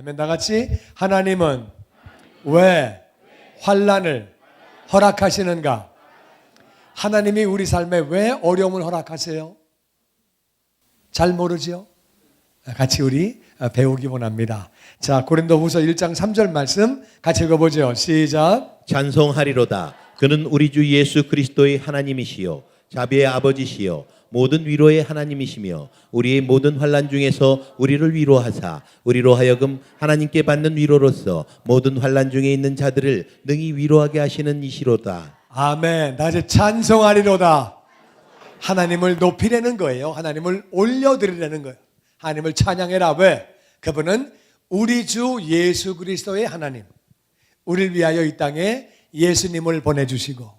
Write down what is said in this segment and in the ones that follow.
아멘. 다 같이 하나님은 왜 환난을 허락하시는가? 하나님이 우리 삶에 왜 어려움을 허락하세요? 잘 모르지요? 같이 우리 배우기 원합니다. 자, 고린도후서 1장 3절 말씀 같이 읽어보죠. 시작. 찬송하리로다. 그는 우리 주 예수 그리스도의 하나님이시요 자비의 아버지시요 모든 위로의 하나님이시며 우리의 모든 환난 중에서 우리를 위로하사 우리로 하여금 하나님께 받는 위로로서 모든 환난 중에 있는 자들을 능히 위로하게 하시는 이시로다. 아멘. 다시 찬송하리로다. 하나님을 높이려는 거예요. 하나님을 올려드리려는 거예요. 하나님을 찬양해라. 왜? 그분은 우리 주 예수 그리스도의 하나님, 우리를 위하여 이 땅에 예수님을 보내주시고,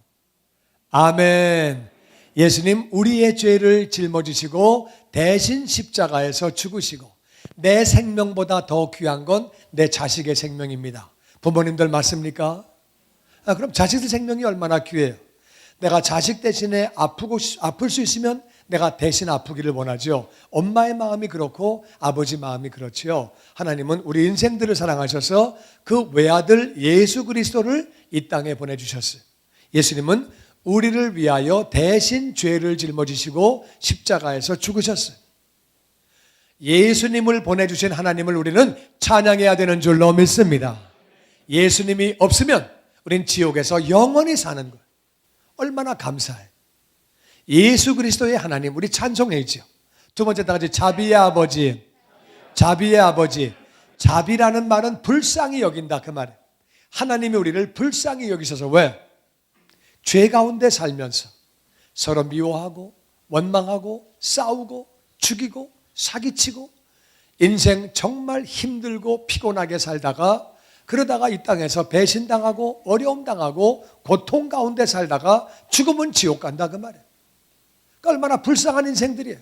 아멘. 예수님 우리의 죄를 짊어지시고 대신 십자가에서 죽으시고, 내 생명보다 더 귀한 건 내 자식의 생명입니다. 부모님들 맞습니까? 그럼 자식들 생명이 얼마나 귀해요. 내가 자식 대신에 아플 수 있으면 내가 대신 아프기를 원하죠. 엄마의 마음이 그렇고 아버지 마음이 그렇지요. 하나님은 우리 인생들을 사랑하셔서 그 외아들 예수 그리스도를 이 땅에 보내주셨어요. 예수님은 우리를 위하여 대신 죄를 짊어지시고 십자가에서 죽으셨어요. 예수님을 보내주신 하나님을 우리는 찬양해야 되는 줄로 믿습니다. 예수님이 없으면 우린 지옥에서 영원히 사는 거예요. 얼마나 감사해요. 예수 그리스도의 하나님 우리 찬송해야죠. 두 번째 다 같이 자비의 아버지. 자비의 아버지. 자비라는 말은 불쌍히 여긴다 그 말이에요. 하나님이 우리를 불쌍히 여기셔서 왜? 죄 가운데 살면서 서로 미워하고 원망하고 싸우고 죽이고 사기치고 인생 정말 힘들고 피곤하게 살다가 그러다가 이 땅에서 배신당하고 어려움 당하고 고통 가운데 살다가 죽으면 지옥 간다 그 말이에요. 그러니까 얼마나 불쌍한 인생들이에요.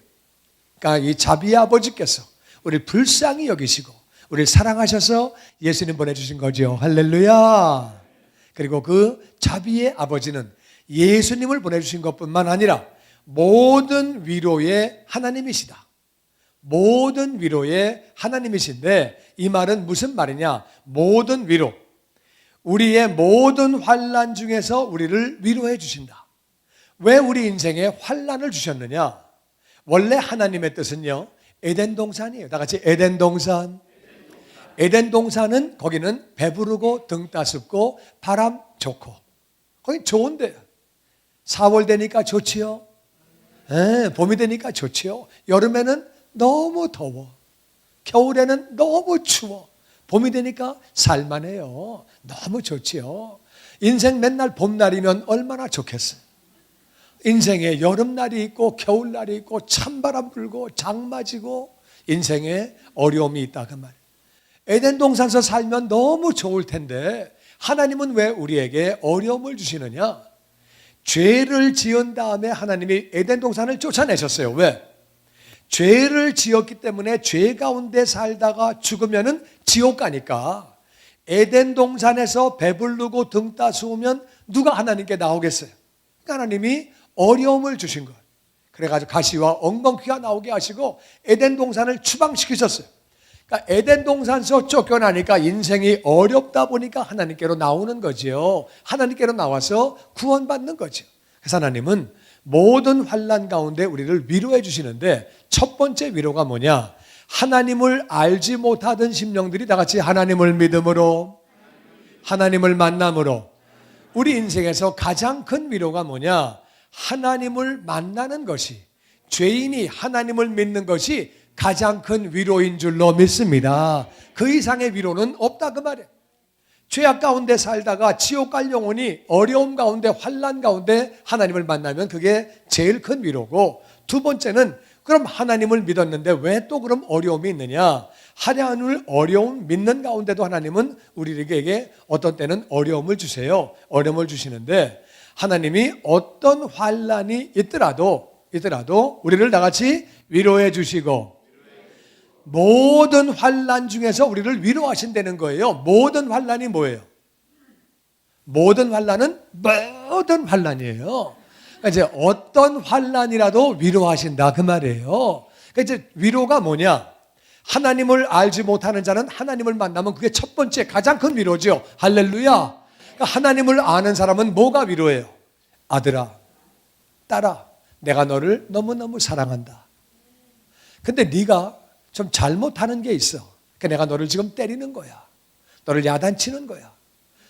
그러니까 이 자비의 아버지께서 우리를 불쌍히 여기시고 우리를 사랑하셔서 예수님 보내주신 거죠. 할렐루야. 그리고 그 자비의 아버지는 예수님을 보내주신 것뿐만 아니라 모든 위로의 하나님이시다. 모든 위로의 하나님이신데 이 말은 무슨 말이냐? 모든 위로, 우리의 모든 환난 중에서 우리를 위로해 주신다. 왜 우리 인생에 환난을 주셨느냐? 원래 하나님의 뜻은요, 에덴 동산이에요. 다 같이 에덴 동산. 에덴 동산은 거기는 배부르고 등 따숩고 바람 좋고 거기 좋은데요. 4월 되니까 좋지요. 봄이 되니까 좋지요. 여름에는 너무 더워. 겨울에는 너무 추워. 봄이 되니까 살만해요. 너무 좋지요. 인생 맨날 봄날이면 얼마나 좋겠어요. 인생에 여름날이 있고 겨울날이 있고 찬바람 불고 장 맞이고 인생에 어려움이 있다 그 말이에요. 에덴 동산에서 살면 너무 좋을 텐데 하나님은 왜 우리에게 어려움을 주시느냐? 죄를 지은 다음에 하나님이 에덴 동산을 쫓아내셨어요. 왜? 죄를 지었기 때문에 죄 가운데 살다가 죽으면 지옥 가니까 에덴 동산에서 배부르고 등 따스우면 누가 하나님께 나오겠어요? 그러니까 하나님이 어려움을 주신 거예요. 그래가지고 가시와 엉겅퀴가 나오게 하시고 에덴 동산을 추방시키셨어요. 그러니까 에덴 동산에서 쫓겨나니까 인생이 어렵다 보니까 하나님께로 나오는 거지요. 하나님께로 나와서 구원받는 거죠. 그래서 하나님은 모든 환난 가운데 우리를 위로해 주시는데 첫 번째 위로가 뭐냐? 하나님을 알지 못하던 심령들이 다 같이 하나님을 믿음으로 하나님을 만남으로 우리 인생에서 가장 큰 위로가 뭐냐? 하나님을 만나는 것이, 죄인이 하나님을 믿는 것이 가장 큰 위로인 줄로 믿습니다. 그 이상의 위로는 없다 그 말이에요. 죄악 가운데 살다가 지옥 갈 영혼이 어려움 가운데 환난 가운데 하나님을 만나면 그게 제일 큰 위로고, 두 번째는 그럼 하나님을 믿었는데 왜 또 그럼 어려움이 있느냐? 하나님을 어려움 믿는 가운데도 하나님은 우리에게 어떤 때는 어려움을 주세요. 어려움을 주시는데 하나님이 어떤 환난이 있더라도 우리를 다 같이 위로해 주시고 모든 환난 중에서 우리를 위로하신다는 거예요. 모든 환난이 뭐예요? 모든 환난은 모든 환난이에요. 그러니까 이제 어떤 환난이라도 위로하신다 그 말이에요. 그러니까 이제 위로가 뭐냐? 하나님을 알지 못하는 자는 하나님을 만나면 그게 첫 번째 가장 큰 위로죠. 할렐루야. 그러니까 하나님을 아는 사람은 뭐가 위로예요? 아들아, 딸아, 내가 너를 너무너무 사랑한다. 근데 네가 좀 잘못하는 게 있어. 그러니까 내가 너를 지금 때리는 거야. 너를 야단치는 거야.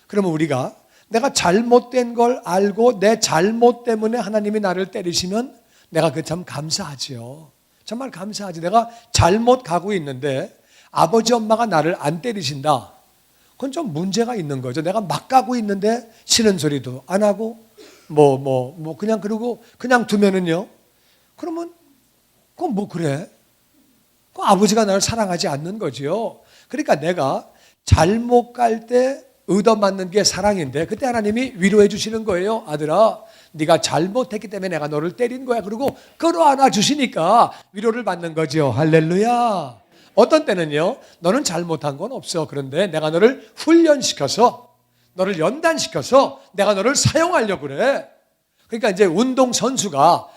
그러면 우리가 내가 잘못된 걸 알고 내 잘못 때문에 하나님이 나를 때리시면 내가 그 참 감사하죠. 정말 감사하지. 내가 잘못 가고 있는데 아버지 엄마가 나를 안 때리신다. 그건 좀 문제가 있는 거죠. 내가 막 가고 있는데 싫은 소리도 안 하고 그냥 그러고 그냥 두면은요. 그러면 그건 뭐 그래? 그 아버지가 나를 사랑하지 않는 거죠. 그러니까 내가 잘못 갈 때 얻어맞는 게 사랑인데 그때 하나님이 위로해 주시는 거예요. 아들아, 네가 잘못했기 때문에 내가 너를 때린 거야. 그리고 끌어안아 주시니까 위로를 받는 거죠. 할렐루야. 어떤 때는요, 너는 잘못한 건 없어. 그런데 내가 너를 훈련시켜서, 너를 연단시켜서 내가 너를 사용하려고 그래. 그러니까 이제 운동선수가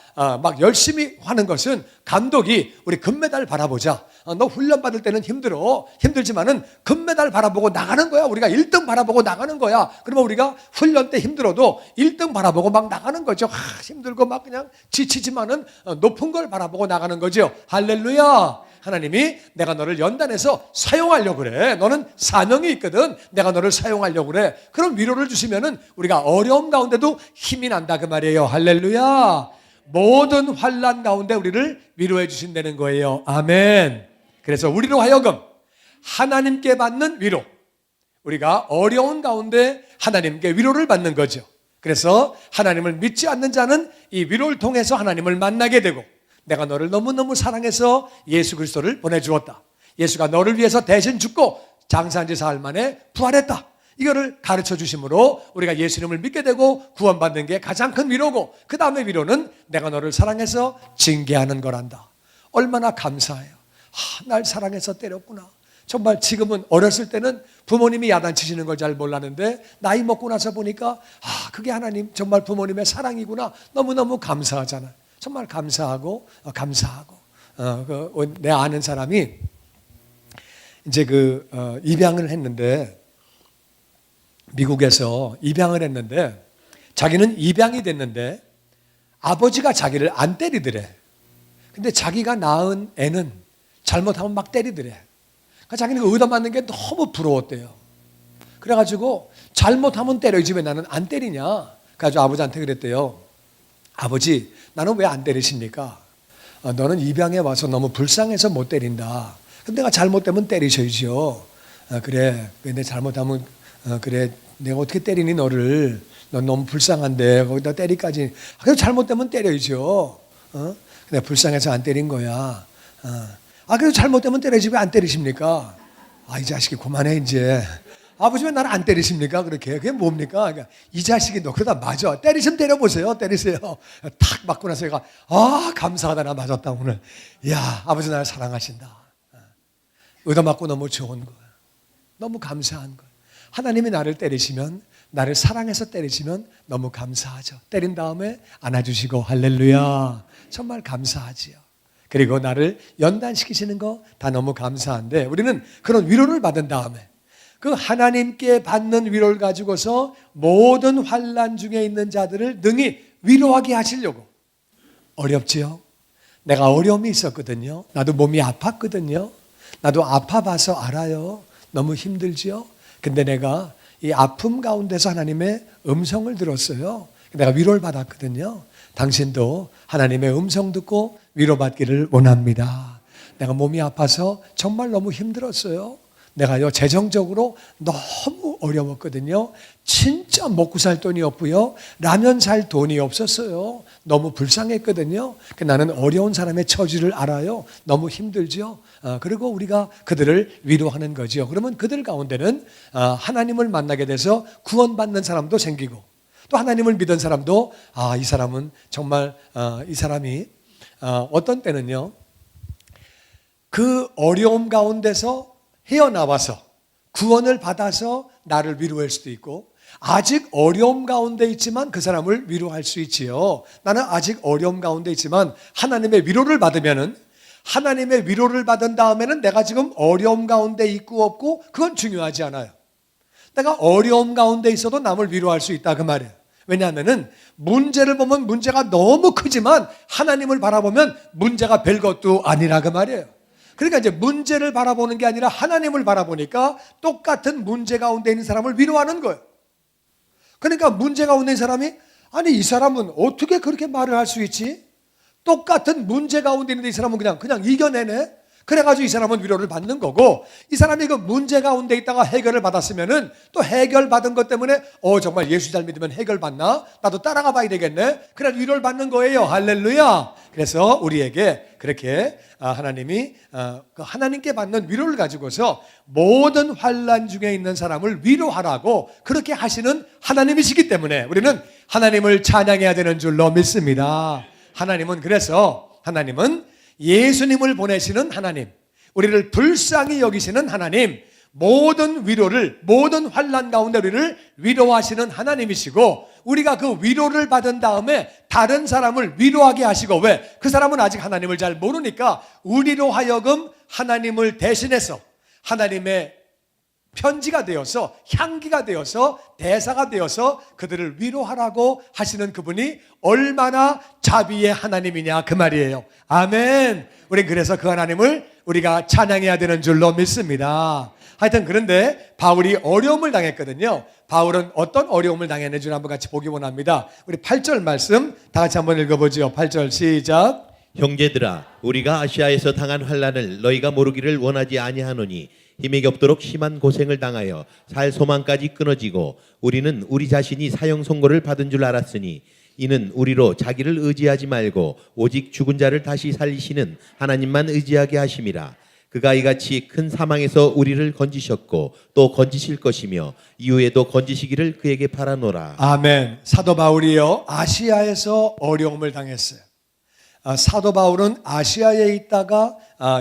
막 열심히 하는 것은 감독이 우리 금메달 바라보자. 너 훈련 받을 때는 힘들지만은 금메달 바라보고 나가는 거야. 우리가 1등 바라보고 나가는 거야. 그러면 우리가 훈련 때 힘들어도 1등 바라보고 막 나가는 거죠. 힘들고 막 그냥 지치지만은 높은 걸 바라보고 나가는 거죠. 할렐루야. 하나님이 내가 너를 연단해서 사용하려고 그래. 너는 사명이 있거든. 내가 너를 사용하려고 그래. 그럼 위로를 주시면은 우리가 어려움 가운데도 힘이 난다 그 말이에요. 할렐루야. 모든 환난 가운데 우리를 위로해 주신다는 거예요. 아멘. 그래서 우리로 하여금 하나님께 받는 위로, 우리가 어려운 가운데 하나님께 위로를 받는 거죠. 그래서 하나님을 믿지 않는 자는 이 위로를 통해서 하나님을 만나게 되고, 내가 너를 너무너무 사랑해서 예수 그리스도를 보내주었다. 예수가 너를 위해서 대신 죽고 장사한 지 사흘 만에 부활했다. 이거를 가르쳐 주심으로 우리가 예수님을 믿게 되고 구원받는 게 가장 큰 위로고, 그 다음에 위로는 내가 너를 사랑해서 징계하는 거란다. 얼마나 감사해요. 날 사랑해서 때렸구나. 정말 지금은 어렸을 때는 부모님이 야단치시는 걸 잘 몰랐는데 나이 먹고 나서 보니까 그게 하나님 정말 부모님의 사랑이구나. 너무너무 감사하잖아요. 정말 감사하고 내 아는 사람이 이제 입양을 했는데, 미국에서 입양을 했는데 자기는 입양이 됐는데 아버지가 자기를 안 때리더래. 근데 자기가 낳은 애는 잘못하면 막 때리더래. 그러니까 자기는 얻어맞는 게 너무 부러웠대요. 그래가지고 잘못하면 때려야지 왜 나는 안 때리냐. 그래가지고 아버지한테 그랬대요. 아버지, 나는 왜 안 때리십니까? 너는 입양해 와서 너무 불쌍해서 못 때린다. 근데 내가 잘못되면 때리셔야죠. 그래, 근데 잘못하면 그래, 내가 어떻게 때리니 너를? 넌 너무 불쌍한데 거기다 때리까지. 그래도 잘못되면 때려야죠. 근데 불쌍해서 안 때린 거야. 그래도 잘못되면 때려야지 왜 안 때리십니까? 이 자식이 그만해 이제. 아버지 왜 나를 안 때리십니까? 그렇게. 그게 뭡니까? 그러니까 이 자식이 너 그러다 맞아. 때리시면 때려보세요. 때리세요. 탁 맞고 나서 얘가 감사하다. 나 맞았다 오늘. 야, 아버지 나를 사랑하신다. 얻어맞고 너무 좋은 거야. 너무 감사한 거야. 하나님이 나를 때리시면, 나를 사랑해서 때리시면 너무 감사하죠. 때린 다음에 안아주시고 할렐루야. 정말 감사하지요. 그리고 나를 연단시키시는 거 다 너무 감사한데, 우리는 그런 위로를 받은 다음에 그 하나님께 받는 위로를 가지고서 모든 환난 중에 있는 자들을 능히 위로하게 하시려고. 어렵지요? 내가 어려움이 있었거든요. 나도 몸이 아팠거든요. 나도 아파봐서 알아요. 너무 힘들지요? 근데 내가 이 아픔 가운데서 하나님의 음성을 들었어요. 내가 위로를 받았거든요. 당신도 하나님의 음성 듣고 위로받기를 원합니다. 내가 몸이 아파서 정말 너무 힘들었어요. 내가요, 재정적으로 너무 어려웠거든요. 진짜 먹고 살 돈이 없고요. 라면 살 돈이 없었어요. 너무 불쌍했거든요. 나는 어려운 사람의 처지를 알아요. 너무 힘들죠. 그리고 우리가 그들을 위로하는 거죠. 그러면 그들 가운데는 하나님을 만나게 돼서 구원받는 사람도 생기고, 또 하나님을 믿은 사람도 이 사람은 정말 이 사람이 어떤 때는요, 그 어려움 가운데서 헤어나와서 구원을 받아서 나를 위로할 수도 있고, 아직 어려움 가운데 있지만 그 사람을 위로할 수 있지요. 나는 아직 어려움 가운데 있지만 하나님의 위로를 받으면은 하나님의 위로를 받은 다음에는 내가 지금 어려움 가운데 있고 없고 그건 중요하지 않아요. 내가 어려움 가운데 있어도 남을 위로할 수 있다 그 말이에요. 왜냐하면은 문제를 보면 문제가 너무 크지만 하나님을 바라보면 문제가 별것도 아니라 그 말이에요. 그러니까 이제 문제를 바라보는 게 아니라 하나님을 바라보니까 똑같은 문제 가운데 있는 사람을 위로하는 거예요. 그러니까 문제 가운데 있는 사람이 아니 이 사람은 어떻게 그렇게 말을 할 수 있지? 똑같은 문제 가운데 있는데 이 사람은 그냥 이겨내네. 그래가지고 이 사람은 위로를 받는 거고, 이 사람이 그 문제 가운데 있다가 해결을 받았으면은 또 해결받은 것 때문에 정말 예수 잘 믿으면 해결받나? 나도 따라가 봐야 되겠네. 그래 위로를 받는 거예요. 할렐루야. 그래서 우리에게 그렇게 하나님이 그 하나님께 받는 위로를 가지고서 모든 환난 중에 있는 사람을 위로하라고 그렇게 하시는 하나님이시기 때문에 우리는 하나님을 찬양해야 되는 줄로 믿습니다. 하나님은 예수님을 보내시는 하나님, 우리를 불쌍히 여기시는 하나님, 모든 위로를, 모든 환난 가운데 우리를 위로하시는 하나님이시고, 우리가 그 위로를 받은 다음에 다른 사람을 위로하게 하시고, 왜? 그 사람은 아직 하나님을 잘 모르니까 우리로 하여금 하나님을 대신해서 하나님의 편지가 되어서, 향기가 되어서, 대사가 되어서 그들을 위로하라고 하시는 그분이 얼마나 자비의 하나님이냐 그 말이에요. 아멘. 우린 그래서 그 하나님을 우리가 찬양해야 되는 줄로 믿습니다. 하여튼 그런데 바울이 어려움을 당했거든요. 바울은 어떤 어려움을 당했는지 한번 같이 보기 원합니다. 우리 8절 말씀 다 같이 한번 읽어보죠. 8절 시작. 형제들아, 우리가 아시아에서 당한 환난을 너희가 모르기를 원하지 아니하노니 힘이 겹도록 심한 고생을 당하여 살 소망까지 끊어지고 우리는 우리 자신이 사형 선고를 받은 줄 알았으니 이는 우리로 자기를 의지하지 말고 오직 죽은 자를 다시 살리시는 하나님만 의지하게 하심이라. 그가 이같이 큰 사망에서 우리를 건지셨고 또 건지실 것이며 이후에도 건지시기를 그에게 바라노라. 아멘. 사도 바울이요 아시아에서 어려움을 당했어요. 사도 바울은 아시아에 있다가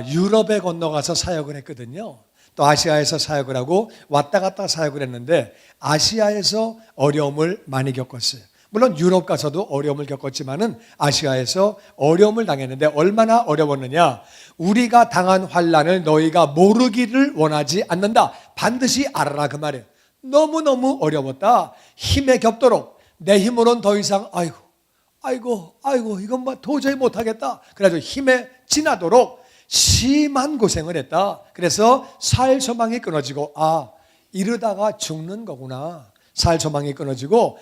유럽에 건너가서 사역을 했거든요. 또 아시아에서 사역을 하고 왔다 갔다 사역을 했는데 아시아에서 어려움을 많이 겪었어요. 물론 유럽 가서도 어려움을 겪었지만은 아시아에서 어려움을 당했는데 얼마나 어려웠느냐? 우리가 당한 환난을 너희가 모르기를 원하지 않는다. 반드시 알아라 그 말이에요. 너무너무 어려웠다. 힘에 겹도록 내 힘으로는 더 이상 아이고 이건 뭐 도저히 못하겠다. 그래가지고 힘에 지나도록 심한 고생을 했다. 그래서 살 소망이 끊어지고 이러다가 죽는 거구나. 살 소망이 끊어지고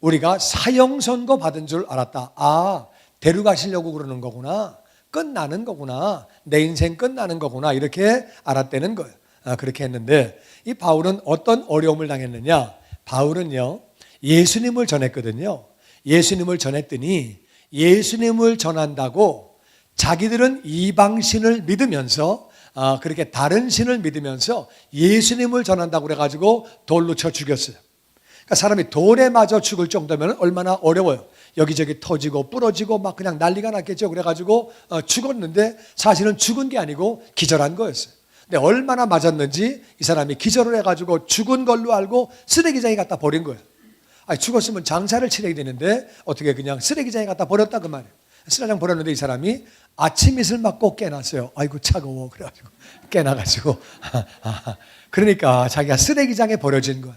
우리가 사형 선고 받은 줄 알았다. 데려가시려고 그러는 거구나. 끝나는 거구나. 내 인생 끝나는 거구나. 이렇게 알았다는 거예요. 그렇게 했는데 이 바울은 어떤 어려움을 당했느냐? 바울은요 예수님을 전했거든요. 예수님을 전했더니 예수님을 전한다고 자기들은 이방신을 믿으면서 그렇게 다른 신을 믿으면서 예수님을 전한다고 그래가지고 돌로 쳐 죽였어요. 그러니까 사람이 돌에 맞아 죽을 정도면 얼마나 어려워요. 여기저기 터지고 부러지고 막 그냥 난리가 났겠죠. 그래가지고 죽었는데 사실은 죽은 게 아니고 기절한 거였어요. 근데 얼마나 맞았는지 이 사람이 기절을 해가지고 죽은 걸로 알고 쓰레기장에 갖다 버린 거예요. 죽었으면 장사를 치러야 되는데 어떻게 그냥 쓰레기장에 갖다 버렸다 그 말이에요. 쓰레기장 버렸는데 이 사람이 아침 이슬 맞고 깨났어요. 아이고 차가워. 그래가지고 깨나가지고 그러니까 자기가 쓰레기장에 버려진 거야.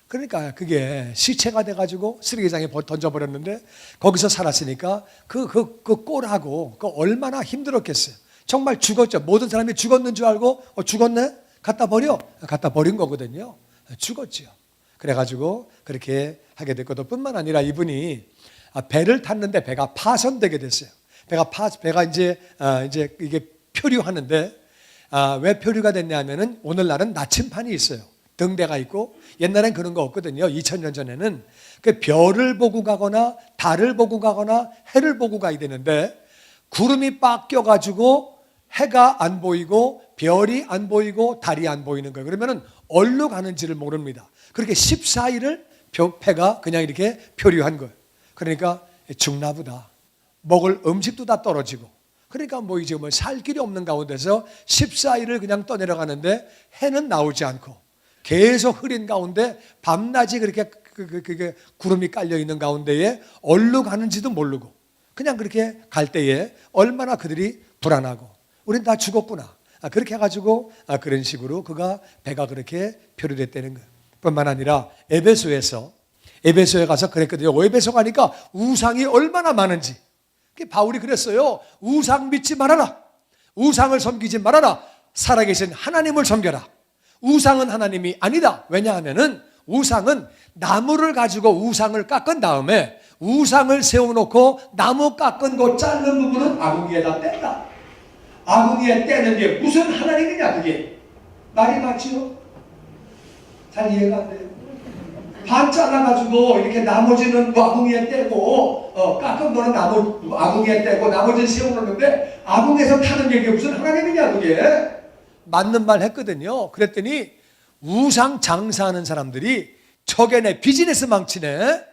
그러니까 그게 시체가 돼가지고 쓰레기장에 던져버렸는데 거기서 살았으니까 그 꼴하고 얼마나 힘들었겠어요. 정말 죽었죠. 모든 사람이 죽었는 줄 알고 죽었네? 갖다 버린 거거든요. 죽었지요. 그래가지고 그렇게 하게 됐고 뿐만 아니라 이분이 배를 탔는데 배가 파손되게 됐어요. 배가 이제 이게 표류하는데 왜 표류가 됐냐면은 오늘날은 나침판이 있어요. 등대가 있고 옛날엔 그런 거 없거든요. 2000년 전에는 그 별을 보고 가거나 달을 보고 가거나 해를 보고 가야 되는데 구름이 빡 껴가지고 해가 안 보이고 별이 안 보이고 달이 안 보이는 거예요. 그러면은 어디로 가는지를 모릅니다. 그렇게 14일을 배가 그냥 이렇게 표류한 거예요. 그러니까 죽나 보다. 먹을 음식도 다 떨어지고. 그러니까 이제 살 길이 없는 가운데서 14일을 그냥 떠내려가는데 해는 나오지 않고 계속 흐린 가운데 밤낮이 그렇게 구름이 깔려 있는 가운데에 어디로 가는지도 모르고 그냥 그렇게 갈 때에 얼마나 그들이 불안하고 우린 다 죽었구나. 그렇게 해가지고 그런 식으로 그가 배가 그렇게 표류됐다는 거예요. 뿐만 아니라 에베소에 가서 그랬거든요. 에베소 가니까 우상이 얼마나 많은지. 바울이 그랬어요. 우상 믿지 말아라. 우상을 섬기지 말아라. 살아계신 하나님을 섬겨라. 우상은 하나님이 아니다. 왜냐하면은 우상은 나무를 가지고 우상을 깎은 다음에 우상을 세워놓고 나무 깎은 거 자른 부분은 아궁이에다 뗀다. 아궁이에 떼는 게 무슨 하나님이냐 그게. 말이 맞지요? 잘 이해가 안 돼요? 반 잘라가지고 이렇게 나머지는 아궁이에 떼고 깎은 거는 아궁이에 떼고 나머지는 세워놓는데 아궁이에서 타는 게 무슨 하나님이냐 그게. 맞는 말 했거든요. 그랬더니 우상 장사하는 사람들이 저게네 비즈니스 망치네.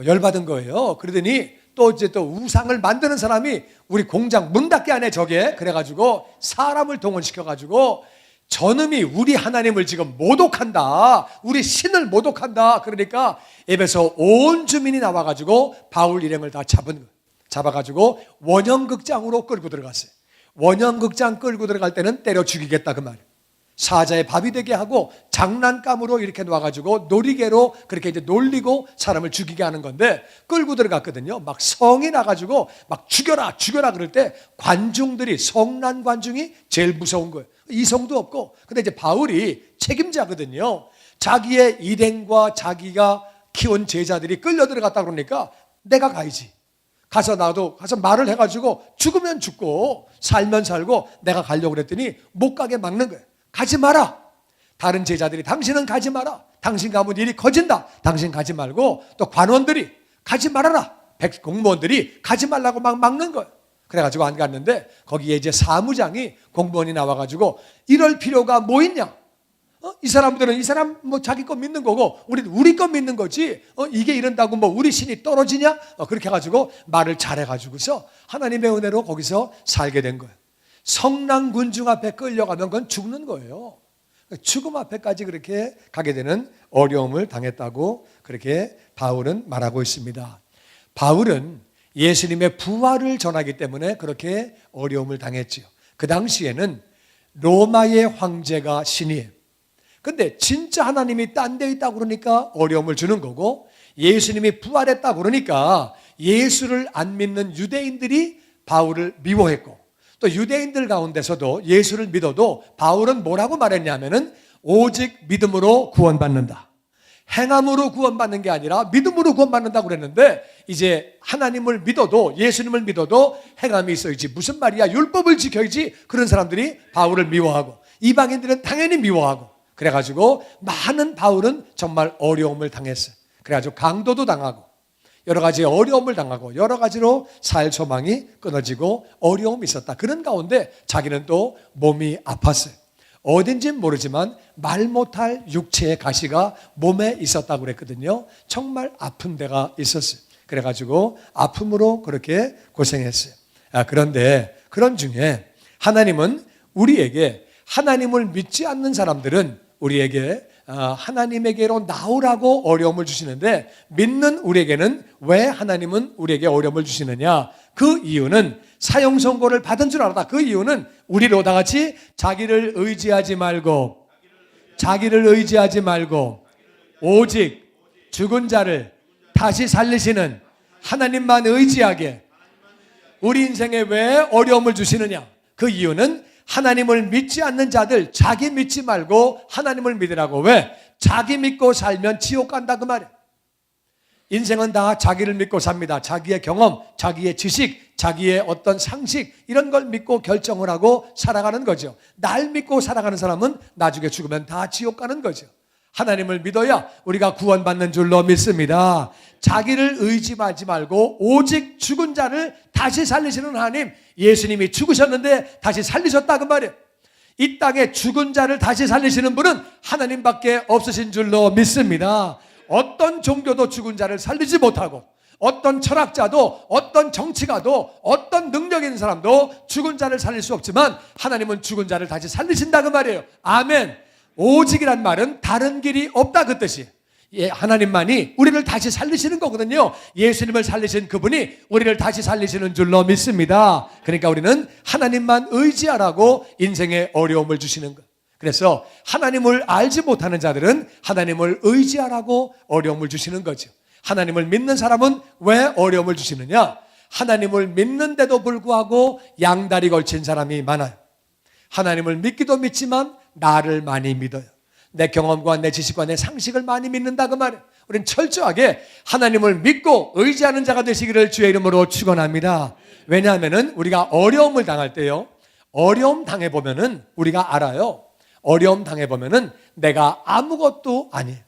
열받은 거예요. 그러더니 또 우상을 만드는 사람이 우리 공장 문 닫게 하네 저게. 그래가지고 사람을 동원시켜가지고 저놈이 우리 하나님을 지금 모독한다. 우리 신을 모독한다. 그러니까 에베소 온 주민이 나와가지고 바울 일행을 다 잡아가지고 원형극장으로 끌고 들어갔어요. 원형극장 끌고 들어갈 때는 때려 죽이겠다 그 말이에요. 사자의 밥이 되게 하고 장난감으로 이렇게 놔가지고 놀이개로 그렇게 이제 놀리고 사람을 죽이게 하는 건데 끌고 들어갔거든요. 막 성이 나가지고 막 죽여라 그럴 때 관중들이 성난 관중이 제일 무서운 거예요. 이성도 없고. 근데 이제 바울이 책임자거든요. 자기의 일행과 자기가 키운 제자들이 끌려 들어갔다 그러니까 내가 가야지. 가서 말을 해가지고 죽으면 죽고 살면 살고 내가 가려고 그랬더니 못 가게 막는 거예요. 가지 마라. 다른 제자들이 당신은 가지 마라. 당신 가면 일이 커진다. 당신 가지 말고 또 관원들이 가지 말아라. 공무원들이 가지 말라고 막 막는 거예요. 그래가지고 안 갔는데 거기에 이제 사무장이 공무원이 나와가지고 이럴 필요가 뭐 있냐? 이 사람들은 이 사람 뭐 자기 거 믿는 거고 우리 거 믿는 거지. 이게 이런다고 뭐 우리 신이 떨어지냐? 그렇게 해가지고 말을 잘해가지고서 하나님의 은혜로 거기서 살게 된 거예요. 성난군중 앞에 끌려가면 그건 죽는 거예요. 죽음 앞에까지 그렇게 가게 되는 어려움을 당했다고 그렇게 바울은 말하고 있습니다. 바울은 예수님의 부활을 전하기 때문에 그렇게 어려움을 당했지요. 그 당시에는 로마의 황제가 신이에요. 근데 진짜 하나님이 딴 데 있다고 그러니까 어려움을 주는 거고 예수님이 부활했다고 그러니까 예수를 안 믿는 유대인들이 바울을 미워했고 또 유대인들 가운데서도 예수를 믿어도 바울은 뭐라고 말했냐면은 오직 믿음으로 구원받는다. 행함으로 구원받는 게 아니라 믿음으로 구원받는다고 그랬는데 이제 하나님을 믿어도 예수님을 믿어도 행함이 있어야지. 무슨 말이야? 율법을 지켜야지. 그런 사람들이 바울을 미워하고 이방인들은 당연히 미워하고 그래가지고 많은 바울은 정말 어려움을 당했어요. 그래가지고 강도도 당하고 여러 가지 어려움을 당하고 여러 가지로 살 소망이 끊어지고 어려움이 있었다. 그런 가운데 자기는 또 몸이 아팠어요. 어딘지는 모르지만 말 못할 육체의 가시가 몸에 있었다고 그랬거든요. 정말 아픈 데가 있었어요. 그래가지고 아픔으로 그렇게 고생했어요. 그런데 그런 중에 하나님은 우리에게 하나님을 믿지 않는 사람들은 우리에게 하나님에게로 나오라고 어려움을 주시는데 믿는 우리에게는 왜 하나님은 우리에게 어려움을 주시느냐? 그 이유는 사형 선고를 받은 줄 알았다. 그 이유는 우리로 다 같이 자기를 의지하지 말고 오직 죽은 자를 다시 살리시는 하나님만 의지하게. 우리 인생에 왜 어려움을 주시느냐? 그 이유는 하나님을 믿지 않는 자들 자기 믿지 말고 하나님을 믿으라고. 왜? 자기 믿고 살면 지옥 간다 그 말이에요. 인생은 다 자기를 믿고 삽니다. 자기의 경험, 자기의 지식, 자기의 어떤 상식 이런 걸 믿고 결정을 하고 살아가는 거죠. 날 믿고 살아가는 사람은 나중에 죽으면 다 지옥 가는 거죠. 하나님을 믿어야 우리가 구원받는 줄로 믿습니다. 자기를 의지하지 말고 오직 죽은 자를 다시 살리시는 하나님, 예수님이 죽으셨는데 다시 살리셨다 그 말이에요. 이 땅에 죽은 자를 다시 살리시는 분은 하나님밖에 없으신 줄로 믿습니다. 어떤 종교도 죽은 자를 살리지 못하고 어떤 철학자도 어떤 정치가도 어떤 능력 있는 사람도 죽은 자를 살릴 수 없지만 하나님은 죽은 자를 다시 살리신다 그 말이에요. 아멘. 오직이란 말은 다른 길이 없다 그 뜻이에요. 하나님만이 우리를 다시 살리시는 거거든요. 예수님을 살리신 그분이 우리를 다시 살리시는 줄로 믿습니다. 그러니까 우리는 하나님만 의지하라고 인생의 어려움을 주시는 것. 그래서 하나님을 알지 못하는 자들은 하나님을 의지하라고 어려움을 주시는 거죠. 하나님을 믿는 사람은 왜 어려움을 주시느냐? 하나님을 믿는데도 불구하고 양다리 걸친 사람이 많아요. 하나님을 믿기도 믿지만 나를 많이 믿어요. 내 경험과 내 지식과 내 상식을 많이 믿는다 그 말이에요. 우리는 철저하게 하나님을 믿고 의지하는 자가 되시기를 주의 이름으로 축원합니다. 왜냐하면 우리가 어려움을 당할 때요, 어려움 당해보면은 우리가 알아요. 어려움 당해보면은 내가 아무것도 아니에요.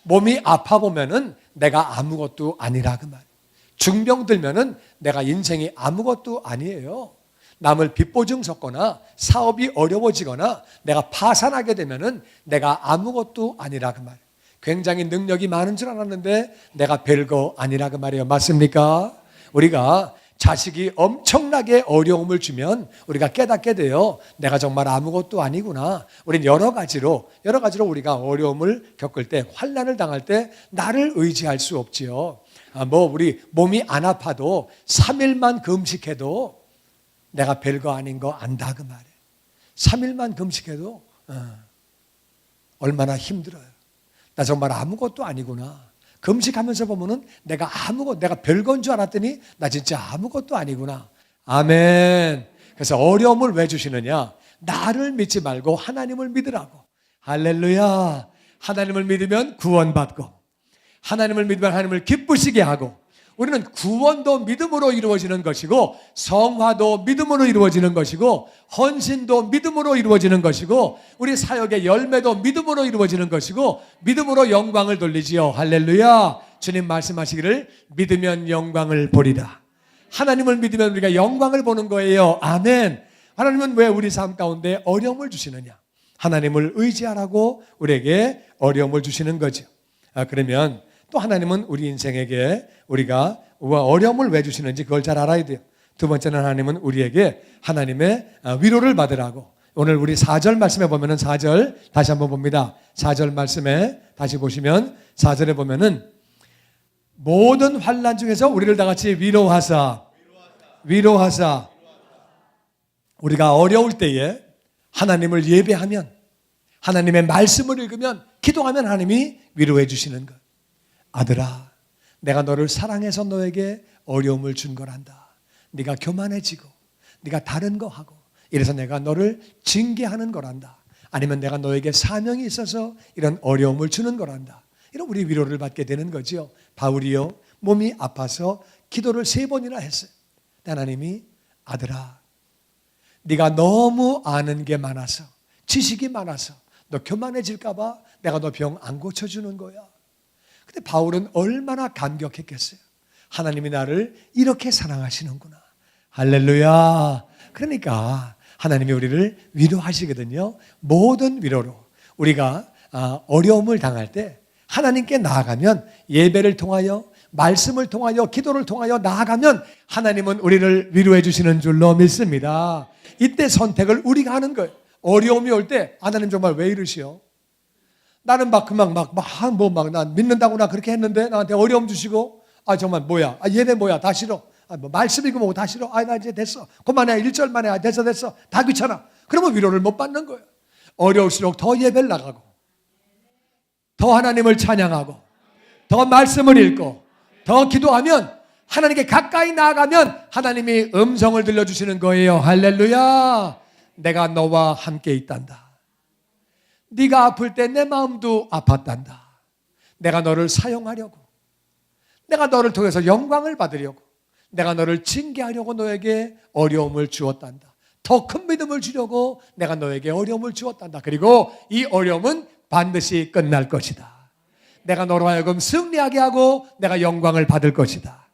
몸이 아파 보면은 내가 아무것도 아니라 그 말이에요. 중병 들면은 내가 인생이 아무것도 아니에요. 남을 빚보증 섰거나 사업이 어려워지거나 내가 파산하게 되면은 내가 아무것도 아니라 그 말이에요. 굉장히 능력이 많은 줄 알았는데 내가 별거 아니라 그 말이에요. 맞습니까? 우리가 자식이 엄청나게 어려움을 주면 우리가 깨닫게 돼요. 내가 정말 아무것도 아니구나. 우린 여러 가지로 우리가 어려움을 겪을 때, 환난을 당할 때 나를 의지할 수 없지요. 우리 몸이 안 아파도 3일만 금식해도 내가 별거 아닌 거 안다 그 말이에요. 3일만 금식해도 얼마나 힘들어요. 나 정말 아무것도 아니구나. 금식하면서 보면은 내가 별건 줄 알았더니 나 진짜 아무것도 아니구나. 아멘. 그래서 어려움을 왜 주시느냐? 나를 믿지 말고 하나님을 믿으라고. 할렐루야. 하나님을 믿으면 구원받고, 하나님을 믿으면 하나님을 기쁘시게 하고, 우리는 구원도 믿음으로 이루어지는 것이고, 성화도 믿음으로 이루어지는 것이고, 헌신도 믿음으로 이루어지는 것이고, 우리 사역의 열매도 믿음으로 이루어지는 것이고, 믿음으로 영광을 돌리지요. 할렐루야. 주님 말씀하시기를 믿으면 영광을 보리라. 하나님을 믿으면 우리가 영광을 보는 거예요. 아멘. 하나님은 왜 우리 삶 가운데 어려움을 주시느냐? 하나님을 의지하라고 우리에게 어려움을 주시는 거죠. 그러면 또 하나님은 우리 인생에게 우리가 어려움을 왜 주시는지 그걸 잘 알아야 돼요. 두 번째는 하나님은 우리에게 하나님의 위로를 받으라고. 오늘 우리 4절 말씀에 보면은 4절 다시 한번 봅니다. 4절 말씀에 다시 보시면 4절에 보면은 모든 환난 중에서 우리를 다 같이 위로하사 우리가 어려울 때에 하나님을 예배하면, 하나님의 말씀을 읽으면, 기도하면 하나님이 위로해 주시는 것. 아들아, 내가 너를 사랑해서 너에게 어려움을 준 거란다. 네가 교만해지고 네가 다른 거 하고 이래서 내가 너를 징계하는 거란다. 아니면 내가 너에게 사명이 있어서 이런 어려움을 주는 거란다. 이런 우리 위로를 받게 되는 거죠. 바울이요, 몸이 아파서 기도를 3번이나 했어요. 하나님이 아들아, 네가 너무 아는 게 많아서, 지식이 많아서 너 교만해질까 봐 내가 너 병 안 고쳐주는 거야. 근데 바울은 얼마나 감격했겠어요. 하나님이 나를 이렇게 사랑하시는구나. 할렐루야. 그러니까 하나님이 우리를 위로하시거든요. 모든 위로로 우리가 어려움을 당할 때 하나님께 나아가면, 예배를 통하여, 말씀을 통하여, 기도를 통하여 나아가면 하나님은 우리를 위로해 주시는 줄로 믿습니다. 이때 선택을 우리가 하는 거예요. 어려움이 올 때 하나님 정말 왜 이러시오? 나는 난 믿는다고 그렇게 했는데 나한테 어려움 주시고, 정말 뭐야? 예배 뭐야? 다 싫어. 말씀 읽으면 뭐다 싫어. 나 이제 됐어. 그만해. 1절만 해. 됐어. 다 귀찮아. 그러면 위로를 못 받는 거예요. 어려울수록 더 예배를 나가고, 더 하나님을 찬양하고, 더 말씀을 읽고, 더 기도하면, 하나님께 가까이 나아가면 하나님이 음성을 들려주시는 거예요. 할렐루야. 내가 너와 함께 있단다. 네가 아플 때 내 마음도 아팠단다. 내가 너를 사용하려고, 내가 너를 통해서 영광을 받으려고, 내가 너를 징계하려고 너에게 어려움을 주었단다. 더 큰 믿음을 주려고 내가 너에게 어려움을 주었단다. 그리고 이 어려움은 반드시 끝날 것이다. 내가 너로 하여금 승리하게 하고 내가 영광을 받을 것이다.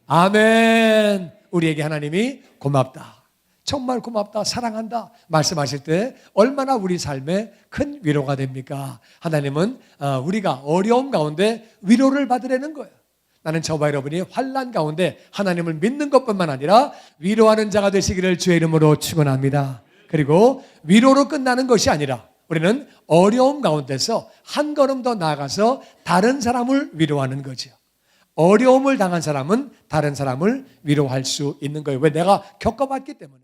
아멘. 우리에게 하나님이 고맙다, 정말 고맙다, 사랑한다 말씀하실 때 얼마나 우리 삶에 큰 위로가 됩니까? 하나님은 우리가 어려움 가운데 위로를 받으려는 거예요. 나는 저와 여러분이 환난 가운데 하나님을 믿는 것뿐만 아니라 위로하는 자가 되시기를 주의 이름으로 축원합니다. 그리고 위로로 끝나는 것이 아니라 우리는 어려움 가운데서 한 걸음 더 나아가서 다른 사람을 위로하는 거죠. 어려움을 당한 사람은 다른 사람을 위로할 수 있는 거예요. 왜? 내가 겪어봤기 때문에.